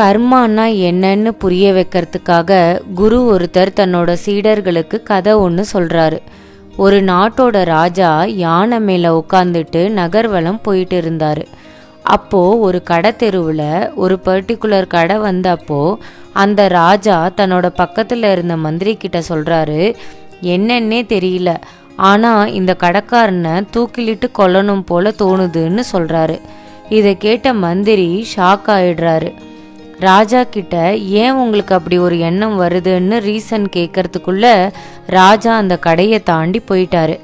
கர்மானா என்னன்னு புரிய வைக்கிறதுக்காக குரு ஒருத்தர் தன்னோட சீடர்களுக்கு கதை ஒன்று சொல்கிறாரு. ஒரு நாட்டோட ராஜா யானை மேலே உட்காந்துட்டு நகர்வலம் போயிட்டு இருந்தார். அப்போது ஒரு கடை தெருவில் ஒரு பர்டிகுலர் கடை வந்தப்போ அந்த ராஜா தன்னோட பக்கத்தில் இருந்த மந்திரி கிட்ட சொல்கிறாரு, என்னன்னே தெரியல, ஆனால் இந்த கடைக்காரனை தூக்கிலிட்டு கொல்லணும் போல தோணுதுன்னு சொல்கிறாரு. இதை கேட்ட மந்திரி ஷாக் ஆயிடுறாரு. ராஜா கிட்ட ஏன் உங்களுக்கு அப்படி ஒரு எண்ணம் வருதுன்னு ரீசன் கேட்கறதுக்குள்ள ராஜா அந்த கடையை தாண்டி போயிட்டாரு.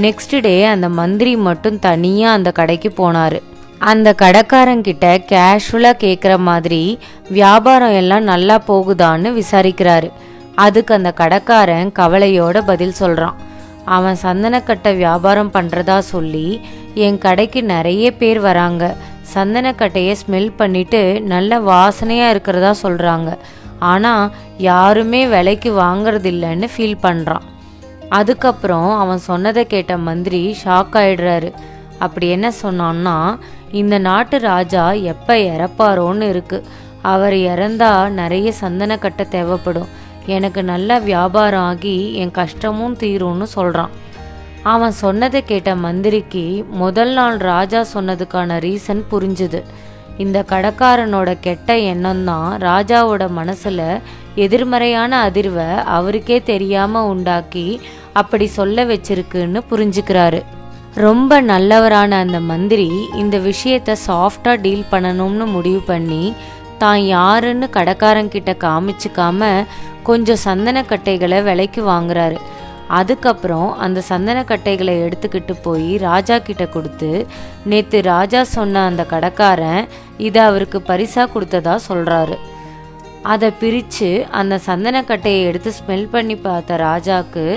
நெக்ஸ்ட் டே அந்த மந்திரி மட்டும் தனியாக அந்த கடைக்கு போனார். அந்த கடைக்காரங்கிட்ட கேஷுவலாக கேட்குற மாதிரி வியாபாரம் எல்லாம் நல்லா போகுதான்னு விசாரிக்கிறாரு. அதுக்கு அந்த கடைக்காரன் கவலையோட பதில் சொல்கிறான். அவன் சந்தனக்கட்டை வியாபாரம் பண்ணுறதா சொல்லி என் கடைக்கு நிறைய பேர் வராங்க, சந்தனக்கட்டையை ஸ்மெல் பண்ணிட்டு நல்ல வாசனையாக இருக்கிறதா சொல்கிறாங்க, ஆனால் யாருமே விலைக்கு வாங்கறதில்லைன்னு ஃபீல் பண்ணுறான். அதுக்கப்புறம் அவன் சொன்னதை கேட்ட மந்திரி ஷாக் ஆயிடுறாரு. அப்படி என்ன சொன்னான்னா, இந்த நாட்டு ராஜா எப்போ இறப்பாரோன்னு இருக்குது, அவர் இறந்தா நிறைய சந்தனக்கட்டை தேவைப்படும், எனக்கு நல்ல வியாபாரம் ஆகி என் கஷ்டமும் தீரும்னு சொல்கிறான். அவன் சொன்னதை கேட்ட மந்திரிக்கு முதல் நாள் ராஜா சொன்னதுக்கான ரீசன் புரிஞ்சுது. இந்த கடைக்காரனோட கெட்ட எண்ணம் தான் ராஜாவோட மனசில் எதிர்மறையான அதிர்வை அவருக்கே தெரியாமல் உண்டாக்கி அப்படி சொல்ல வச்சிருக்குன்னு புரிஞ்சுக்கிறாரு. ரொம்ப நல்லவரான அந்த மந்திரி இந்த விஷயத்தை சாஃப்டாக டீல் பண்ணணும்னு முடிவு பண்ணி தான் யாருன்னு கடைக்காரங்கிட்ட காமிச்சிக்காம கொஞ்சம் சந்தனக்கட்டைகளை விலைக்கு வாங்குறாரு. அதுக்கப்புறம் அந்த சந்தனக்கட்டைகளை எடுத்துக்கிட்டு போய் ராஜா கிட்ட கொடுத்து, நேற்று ராஜா சொன்ன அந்த கடைக்காரன் இதை அவருக்கு பரிசாக கொடுத்ததா சொல்கிறாரு. அதை பிரித்து அந்த சந்தனக்கட்டையை எடுத்து ஸ்மெல் பண்ணி பார்த்த ராஜாவுக்கு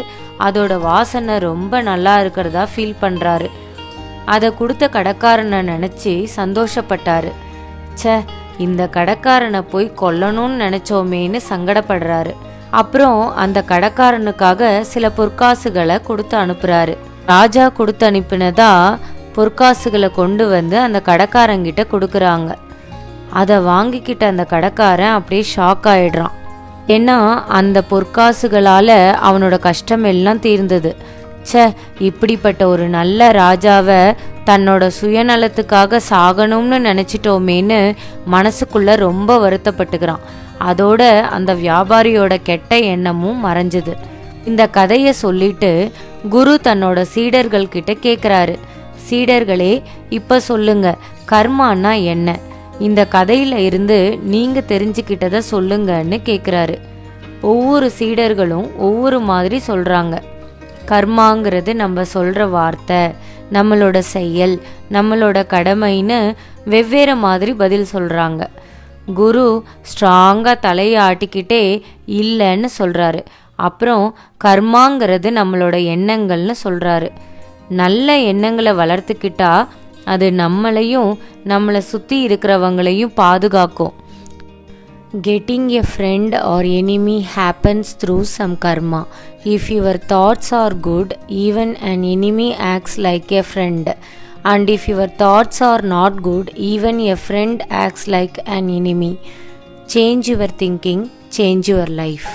அதோட வாசனை ரொம்ப நல்லா இருக்கிறதா ஃபீல் பண்ணுறாரு. அதை கொடுத்த கடைக்காரனை நினச்சி சந்தோஷப்பட்டார். இந்த கடைக்காரனை போய் கொல்லணும்னு நினச்சோமேன்னு சங்கடப்படுறாரு. அப்புறம் அந்த கடைக்காரனுக்காக சில பொற்காசுகளை கொடுத்து அனுப்புகிறாரு. ராஜா கொடுத்து அனுப்பினதா பொற்காசுகளை கொண்டு வந்து அந்த கடைக்காரங்கிட்ட கொடுக்குறாங்க. அதை வாங்கிக்கிட்ட அந்த கடைக்காரன் அப்படியே ஷாக் ஆயிடுறான். ஏன்னா அந்த பொற்காசுகளால் அவனோட கஷ்டம் எல்லாம் தீர்ந்தது. இப்படிப்பட்ட ஒரு நல்ல ராஜாவை தன்னோட சுயநலத்துக்காக சாகணும்னு நினச்சிட்டோமேன்னு மனசுக்குள்ள ரொம்ப வருத்தப்பட்டுக்கிறான். அதோட அந்த வியாபாரியோட கெட்ட எண்ணமும் மறைஞ்சது. இந்த கதையை சொல்லிட்டு குரு தன்னோட சீடர்கள் கிட்ட கேட்குறாரு, சீடர்களே இப்போ சொல்லுங்க, கர்மானா என்ன, இந்த கதையில இருந்து நீங்க தெரிஞ்சுக்கிட்டதை சொல்லுங்கன்னு கேட்குறாரு. ஒவ்வொரு சீடர்களும் ஒவ்வொரு மாதிரி சொல்றாங்க. கர்மாங்கிறது நம்ம சொல்ற வார்த்தை, நம்மளோட செயல், நம்மளோட கடமைன்னு வெவ்வேறு மாதிரி பதில் சொல்றாங்க. குரு ஸ்ட்ராங்காக தலையை ஆட்டிக்கிட்டே இல்லைன்னு சொல்கிறாரு. அப்புறம் கர்மாங்கிறது நம்மளோட எண்ணங்கள்னு சொல்கிறாரு. நல்ல எண்ணங்களை வளர்த்துக்கிட்டா அது நம்மளையும் நம்மளை சுற்றி இருக்கிறவங்களையும் பாதுகாக்கும். Getting a friend or enemy happens through some karma. If your thoughts are good, even an enemy acts like a friend. And if your thoughts are not good, even a friend acts like an enemy. Change your thinking, change your life.